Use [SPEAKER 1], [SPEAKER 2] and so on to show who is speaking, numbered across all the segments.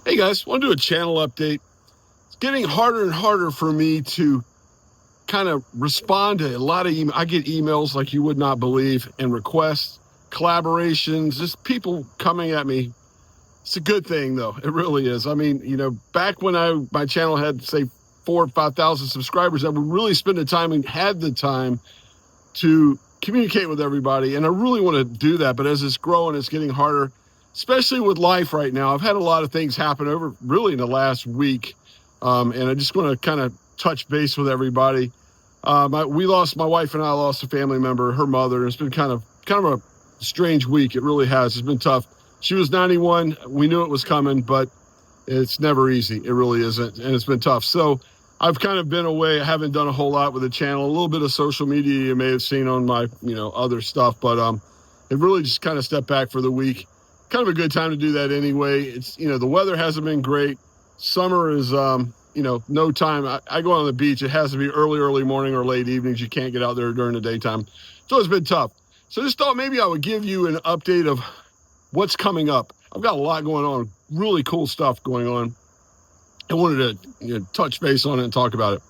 [SPEAKER 1] Hey guys, want to do a channel update. It's getting harder and harder for me to kind of respond to a lot of emails. I get emails like you would not believe and requests, collaborations, just people coming at me. It's a good thing though. It really is. I mean, back when my channel had say 4,000 or 5,000 subscribers, I would really spend the time and had the time to communicate with everybody. And I really want to do that. But as it's growing, it's getting harder, especially with life right now. I've had a lot of things happen over really in the last week. And I just want to kind of touch base with everybody. My wife and I lost a family member, her mother. It's been kind of a strange week. It really has. It's been tough. She was 91. We knew it was coming, but it's never easy. It really isn't. And it's been tough. So I've kind of been away. I haven't done a whole lot with the channel, a little bit of social media you may have seen on my, other stuff, but it really just kind of stepped back for the week. Kind of a good time to do that anyway. It's, the weather hasn't been great. Summer is, no time. I go on the beach. It has to be early morning or late evenings. You can't get out there during the daytime. So it's been tough. So I just thought maybe I would give you an update of what's coming up. I've got a lot going on, really cool stuff going on. I wanted to touch base on it and talk about it.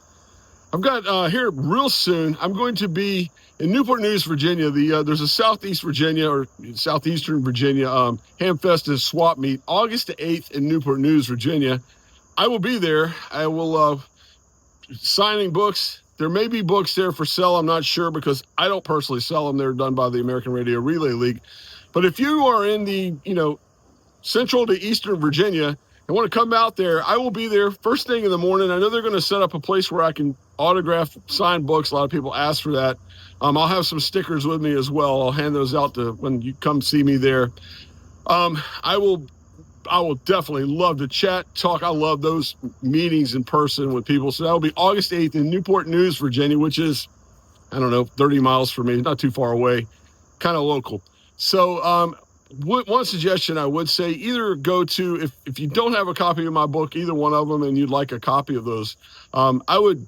[SPEAKER 1] I've got here real soon, I'm going to be in Newport News, Virginia. There's a Southeastern Virginia Hamfest and Swap Meet, August the 8th in Newport News, Virginia. I will be there. I will signing books. There may be books there for sale. I'm not sure because I don't personally sell them. They're done by the American Radio Relay League. But if you are in the, Central to Eastern Virginia and want to come out there, I will be there first thing in the morning. I know they're going to set up a place where I can autograph, sign books. A lot of people ask for that. I'll have some stickers with me as well. I'll hand those out to when you come see me there. I will definitely love to chat, talk. I love those meetings in person with people. So that'll be August 8th in Newport News, Virginia, which is, 30 miles from me, not too far away, kind of local. So one suggestion I would say, either go to, if you don't have a copy of my book, either one of them, and you'd like a copy of those, I would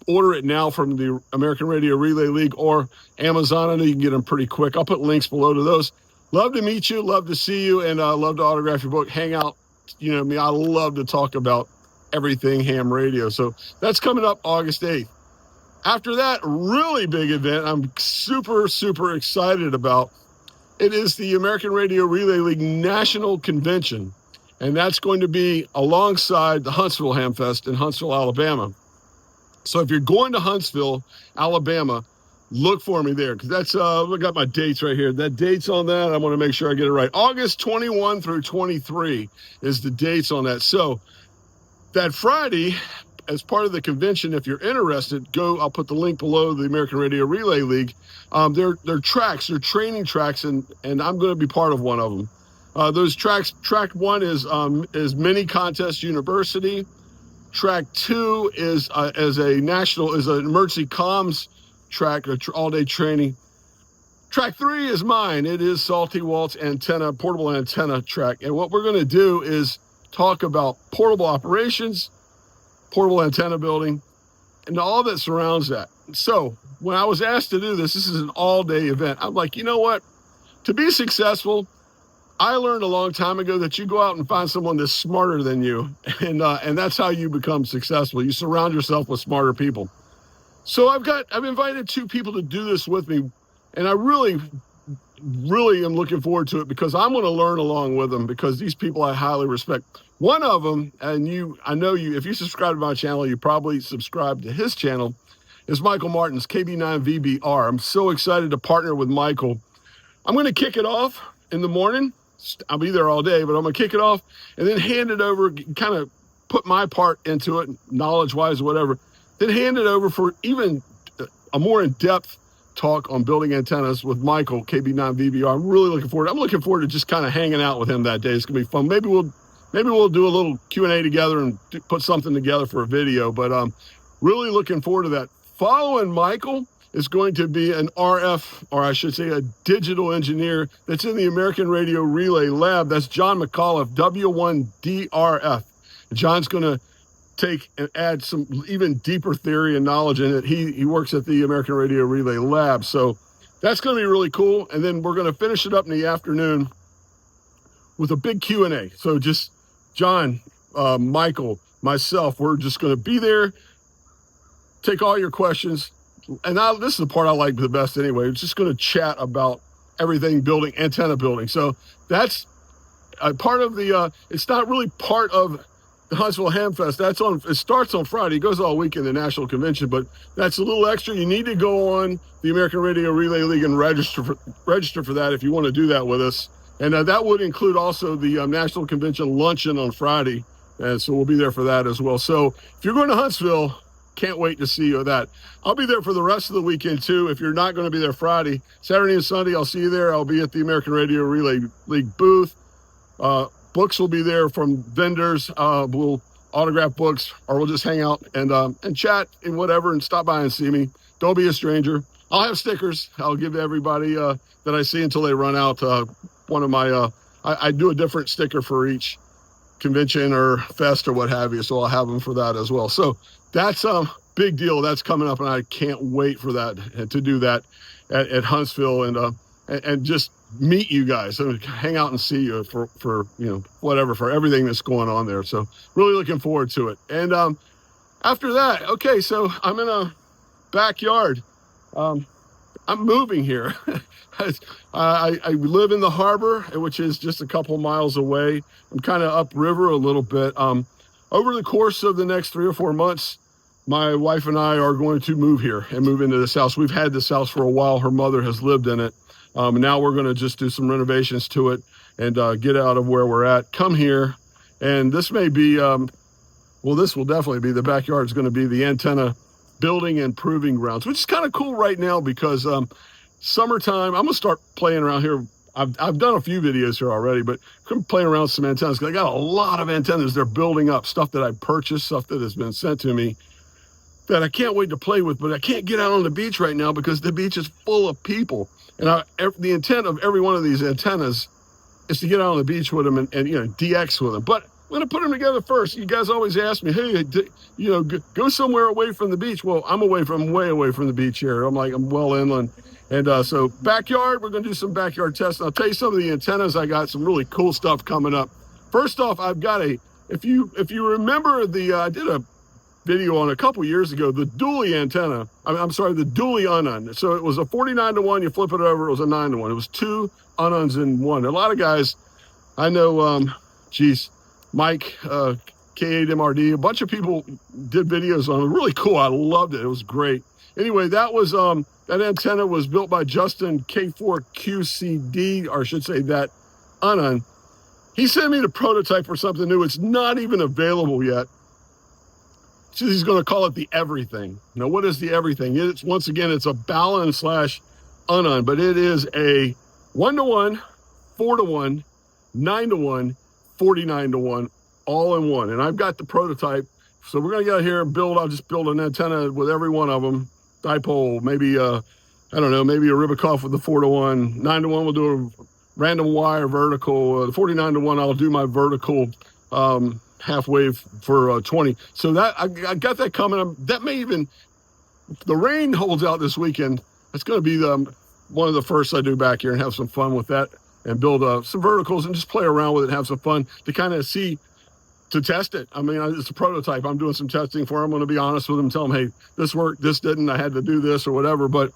[SPEAKER 1] order it now from the American Radio Relay League or Amazon. I know you can get them pretty quick. I'll put links below to those. Love to meet you, love to see you, and love to autograph your book, hang out. I love to talk about everything ham radio. So that's coming up August 8th. After that, really big event I'm super, super excited about. It is the American Radio Relay League National Convention, and that's going to be alongside the Huntsville Hamfest in Huntsville, Alabama. So if you're going to Huntsville, Alabama, look for me there, because that's, I got my dates right here. That dates on that, I want to make sure I get it right. August 21 through 23 is the dates on that. So that Friday, as part of the convention, if you're interested, I'll put the link below, the American Radio Relay League. They're tracks, they're training tracks, and I'm going to be part of one of them. Those tracks, track 1 is Mini Contest University. Track 2 is an emergency comms track, all-day training. Track 3 is mine. It is Salty Walt's antenna, portable antenna track. And what we're going to do is talk about portable operations, portable antenna building, and all that surrounds that. So when I was asked to do this is an all-day event. I'm like, you know what? To be successful, I learned a long time ago that you go out and find someone that's smarter than you, and that's how you become successful. You surround yourself with smarter people. So I've invited 2 people to do this with me, and I really, really am looking forward to it because I'm going to learn along with them, because these people I highly respect. One of them, and I know if you subscribe to my channel, you probably subscribe to his channel, is Michael Martin's KB9VBR. I'm so excited to partner with Michael. I'm going to kick it off in the morning. I'll be there all day, but I'm going to kick it off and then hand it over, kind of put my part into it, knowledge-wise, whatever, then hand it over for even a more in-depth talk on building antennas with Michael, KB9VBR. I'm really looking forward. I'm looking forward to just kind of hanging out with him that day. It's going to be fun. Maybe we'll do a little Q&A together and put something together for a video, but really looking forward to that. Following Michael is going to be an RF, or I should say a digital engineer that's in the American Radio Relay Lab. That's John McAuliffe, W1DRF. John's going to take and add some even deeper theory and knowledge in it. He works at the American Radio Relay Lab. So that's going to be really cool. And then we're going to finish it up in the afternoon with a big Q&A. So just, John, Michael, myself, we're just going to be there, take all your questions. And this is the part I like the best anyway. We're just going to chat about everything building, antenna building. So that's part of the, it's not really part of the Huntsville Ham Fest. It starts on Friday. It goes all weekend, the national convention, but that's a little extra. You need to go on the American Radio Relay League and register for that if you want to do that with us. And that would include also the national convention luncheon on Friday. And so we'll be there for that as well. So if you're going to Huntsville, can't wait to see you at that. I'll be there for the rest of the weekend too. If you're not going to be there Friday, Saturday and Sunday, I'll see you there. I'll be at the American Radio Relay League booth. Books will be there from vendors. We'll autograph books, or we'll just hang out and chat and whatever, and stop by and see me. Don't be a stranger. I'll have stickers. I'll give everybody that I see until they run out. One of my, I do a different sticker for each convention or fest or what have you, so I'll have them for that as well. So that's a big deal. That's coming up, and I can't wait for that, to do that at Huntsville and just meet you guys and hang out and see you for whatever, for everything that's going on there. So really looking forward to it. And after that, okay, so I'm in a backyard. I'm moving here. I live in the harbor, which is just a couple miles away. I'm kind of upriver a little bit. Over the course of the next 3 or 4 months, my wife and I are going to move here and move into this house. We've had this house for a while. Her mother has lived in it. Now we're going to just do some renovations to it and get out of where we're at. Come here, and this may be, this will definitely be, the backyard is going to be the antenna building and proving grounds, which is kind of cool right now because summertime, I'm going to start playing around here. I've done a few videos here already, but I'm playing around with some antennas because I got a lot of antennas. They're building up, stuff that I purchased, stuff that has been sent to me that I can't wait to play with, but I can't get out on the beach right now because the beach is full of people. And the intent of every one of these antennas is to get out on the beach with them and DX with them. But I'm going to put them together first. You guys always ask me, hey, go somewhere away from the beach. Well, I'm way away from the beach here. I'm well inland. And so backyard, we're going to do some backyard tests. I'll tell you some of the antennas. I got some really cool stuff coming up. First off, I've got if you remember I did a video on a couple years ago, the dually antenna. I'm sorry, the dually unknown. So it was a 49-to-1. You flip it over, it was a 9-to-1. It was 2 unknowns in one. A lot of guys, I know, Mike, K8MRD, a bunch of people did videos on it. Really cool. I loved it. It was great. Anyway, that was that antenna was built by Justin K4QCD, or I should say that unknown. He sent me the prototype for something new. It's not even available yet. So he's going to call it the everything. Now, what is the everything? It's it's a balance / unknown, but it is a 1-to-1, 4-to-1, 9-to-1, 49-to-1, all in one. And I've got the prototype. So we're going to get out here and I'll just build an antenna with every one of them. Dipole, maybe, maybe a Ribicoff with the 4-to-1. 9-to-1, we'll do a random wire vertical. The 49-to-1, I'll do my vertical half wave for 20. So that I got that coming. That may even, if the rain holds out this weekend, that's going to be one of the first I do back here and have some fun with that and build some verticals and just play around with it and have some fun to kind of see, to test it. I mean, it's a prototype. I'm doing some testing for him. I'm going to be honest with him, tell him, hey, this worked, this didn't, I had to do this or whatever. But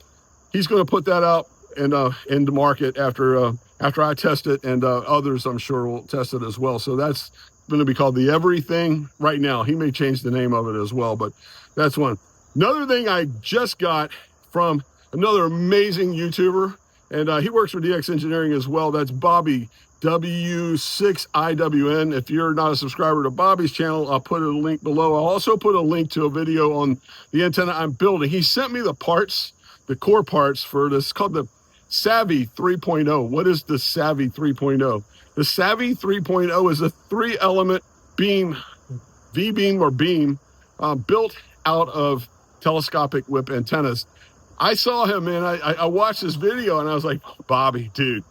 [SPEAKER 1] he's going to put that out and in the market after I test it, and others I'm sure will test it as well. So that's going to be called the everything right now. He may change the name of it as well, but that's one. Another thing I just got from another amazing YouTuber, and he works for DX Engineering as well. That's Bobby, W6IWN. If you're not a subscriber to Bobby's channel, I'll put a link below. I'll also put a link to a video on the antenna I'm building. He sent me the parts, the core parts for this. It's called the Savvy 3.0. What is the Savvy 3.0? The Savvy 3.0 is a 3-element beam, V-beam or beam, built out of telescopic whip antennas. I saw him, man. I watched this video, and I was like, Bobby. He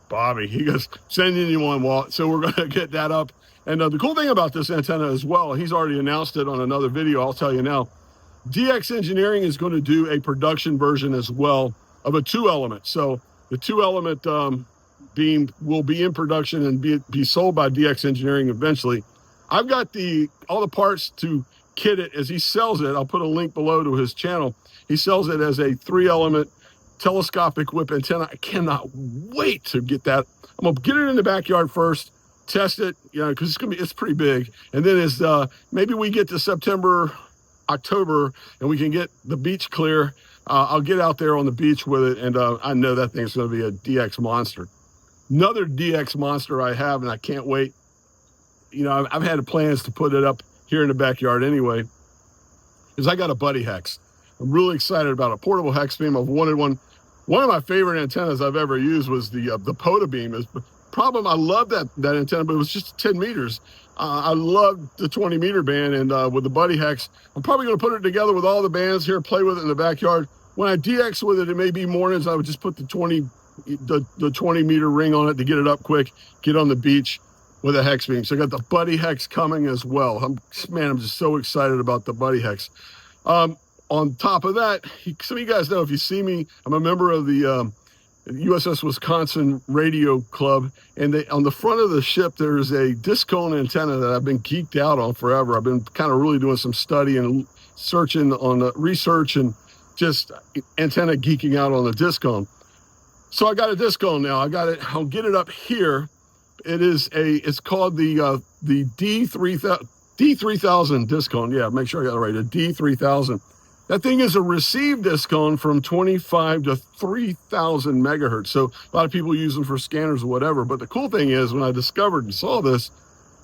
[SPEAKER 1] goes, sending you one, Walt. So we're going to get that up. And the cool thing about this antenna as well, he's already announced it on another video. I'll tell you now. DX Engineering is going to do a production version as well of a 2-element. So the 2-element beam will be in production and be sold by DX Engineering eventually. I've got all the parts to kit it as he sells it. I'll put a link below to his channel. He sells it as a 3-element telescopic whip antenna. I cannot wait to get that. I'm gonna get it in the backyard first, test it, because it's pretty big. And then as maybe we get to September, October, and we can get the beach clear, I'll get out there on the beach with it, and I know that thing's going to be a DX monster. Another DX monster I have, and I can't wait. I've had plans to put it up here in the backyard anyway, is I got a Buddy Hex. I'm really excited about a portable hex beam. I've wanted one. One of my favorite antennas I've ever used was the POTA beam. I love that antenna, but it was just 10 meters. I love the 20 meter band, and with the Buddy Hex, I'm probably going to put it together with all the bands here, play with it in the backyard. When I DX with it, it may be mornings. I would just put the 20 meter ring on it to get it up quick, get on the beach with a hex beam. So I got the Buddy Hex coming as well. I'm just so excited about the Buddy Hex. On top of that, some of you guys know, if you see me, I'm a member of the USS Wisconsin Radio Club, and on the front of the ship, there's a disc cone antenna that I've been geeked out on forever. I've been kind of really doing some study and searching on the research and just antenna geeking out on the disc cone. So I got a disc cone now. I'll get it up here. It's called the D3000 disc cone. Yeah, make sure I got it right. A D3000. That thing is a received disc cone from 25 to 3,000 megahertz. So a lot of people use them for scanners or whatever. But the cool thing is, when I discovered and saw this,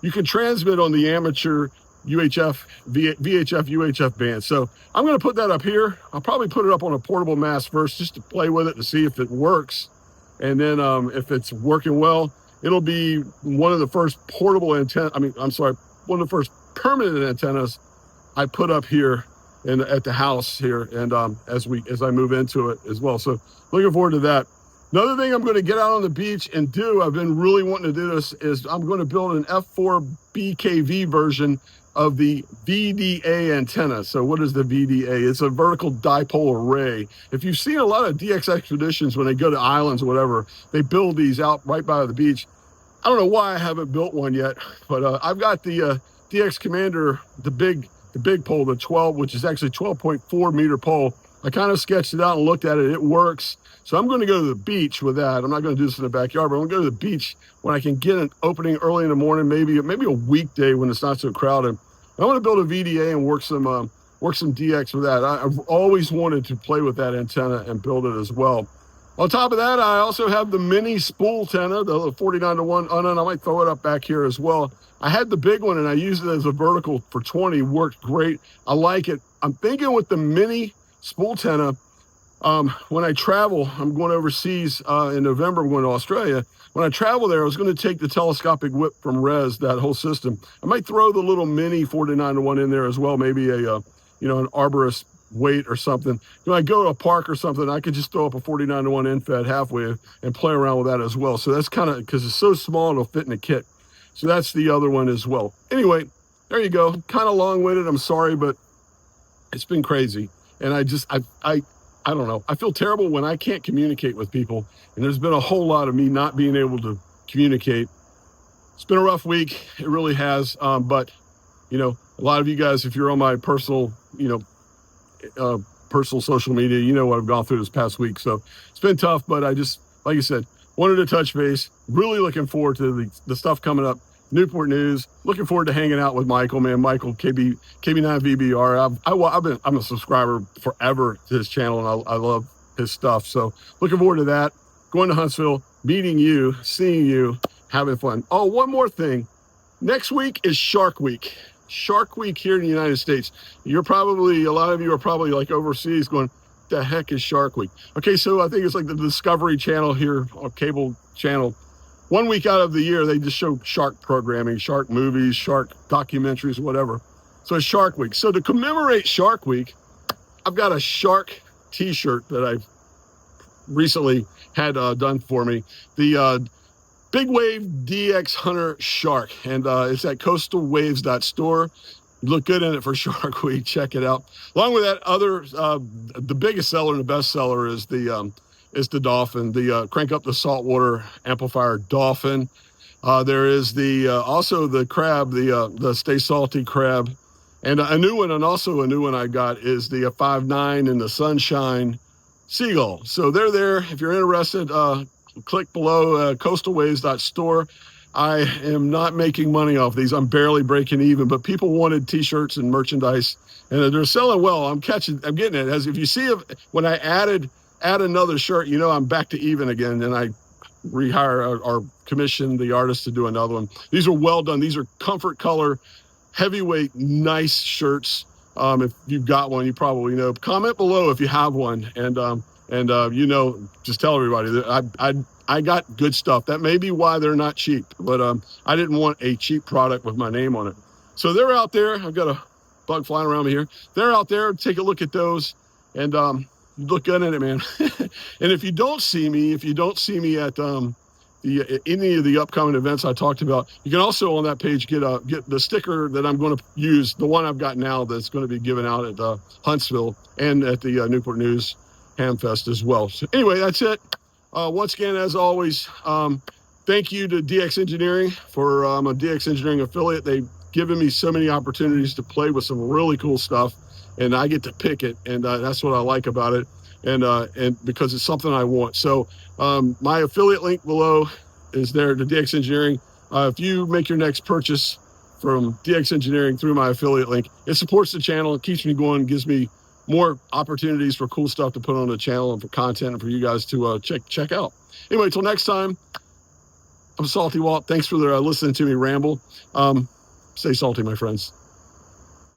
[SPEAKER 1] you can transmit on the amateur VHF, UHF band. So I'm going to put that up here. I'll probably put it up on a portable mast first, just to play with it to see if it works. And then if it's working well, it'll be one of the first portable antenna. One of the first permanent antennas I put up here at the house here, and as I move into it as well. So looking forward to that. Another thing I'm going to get out on the beach and do, I've been really wanting to do this, is I'm going to build an F4 BKV version of the VDA antenna. So what is the VDA? It's a vertical dipole array. If you've seen a lot of DX expeditions, when they go to islands or whatever, they build these out right by the beach. I don't know why I haven't built one yet, but I've got the DX Commander, the big pole, the 12, which is actually 12.4 meter pole. I kind of sketched it out and looked at it. It works. So I'm going to go to the beach with that. I'm not going to do this in the backyard, but I'm going to go to the beach when I can get an opening early in the morning, maybe a weekday when it's not so crowded. I want to build a VDA and work some DX with that. I've always wanted to play with that antenna and build it as well. On top of that, I also have the mini spool antenna, the 49-to-1. Oh, no, I might throw it up back here as well. I had the big one, and I used it as a vertical for 20. Worked great. I like it. I'm thinking with the mini spool antenna, when I travel, I'm going overseas in November. I'm going to Australia. When I travel there, I was going to take the telescopic whip from Res, that whole system. I might throw the little mini 49-to-1 in there as well, maybe an arborist weight or something. When I go to a park or something, I could just throw up a 49-to-1 end-fed halfway and play around with that as well. So that's kind of, because it's so small, it'll fit in a kit. So that's the other one as well. Anyway, there you go. Kind of long-winded. I'm sorry, but it's been crazy. And I don't know. I feel terrible when I can't communicate with people. And there's been a whole lot of me not being able to communicate. It's been a rough week. It really has. But, a lot of you guys, if you're on my personal social media, you know what I've gone through this past week. So it's been tough, but I just, like I said, wanted to touch base. Really looking forward to the stuff coming up. Newport News. Looking forward to hanging out with Michael, man. Michael, KB9VBR. I'm a subscriber forever to his channel, and I love his stuff. So looking forward to that. Going to Huntsville, meeting you, seeing you, having fun. Oh, one more thing. Next week is Shark Week. Shark Week here in the United States. A lot of you are probably like overseas going, the heck is Shark Week? Okay, so I think it's like the Discovery Channel here, or cable channel. 1 week out of the year, they just show shark programming, shark movies, shark documentaries, whatever. So it's Shark Week. So to commemorate Shark Week, I've got a shark t-shirt that I've recently had done for me. The Big Wave DX Hunter Shark. And it's at coastalwaves.store. You look good in it for Shark Week. Check it out. Along with that, the biggest seller and the best seller is the Dolphin, the Crank Up the Saltwater Amplifier Dolphin. There is the also the crab, the Stay Salty crab, and a new one, and also a new one I got is the 5'9" and the Sunshine Seagull. So they're there. If you're interested, click below coastalways.store. I am not making money off these. I'm barely breaking even, but people wanted t-shirts and merchandise, and they're selling well. I'm getting it. As if you see when I add another shirt, you know I'm back to even again, and I rehire or commission the artist to do another one. These are well done. These are comfort color, heavyweight, nice shirts. If you've got one, you probably know. Comment below if you have one, and you know, just tell everybody that I got good stuff. That may be why they're not cheap, but I didn't want a cheap product with my name on it. So they're out there. I've got a bug flying around me here. They're out there. Take a look at those, and look good in it, man. And if you don't see me at any of the upcoming events I talked about, you can also on that page get the sticker that I'm going to use, the one I've got now that's going to be given out at Huntsville and at the Newport News Hamfest as well. So anyway, that's it. Once again, as always, thank you to DX Engineering for I'm a DX Engineering affiliate. They've given me so many opportunities to play with some really cool stuff, and I get to pick it, and that's what I like about it, and because it's something I want. So my affiliate link below is there to DX Engineering. If you make your next purchase from DX Engineering through my affiliate link, it supports the channel, it keeps me going, gives me more opportunities for cool stuff to put on the channel and for content and for you guys to check out. Anyway, till next time, I'm Salty Walt. Thanks for listening to me ramble. Stay salty, my friends.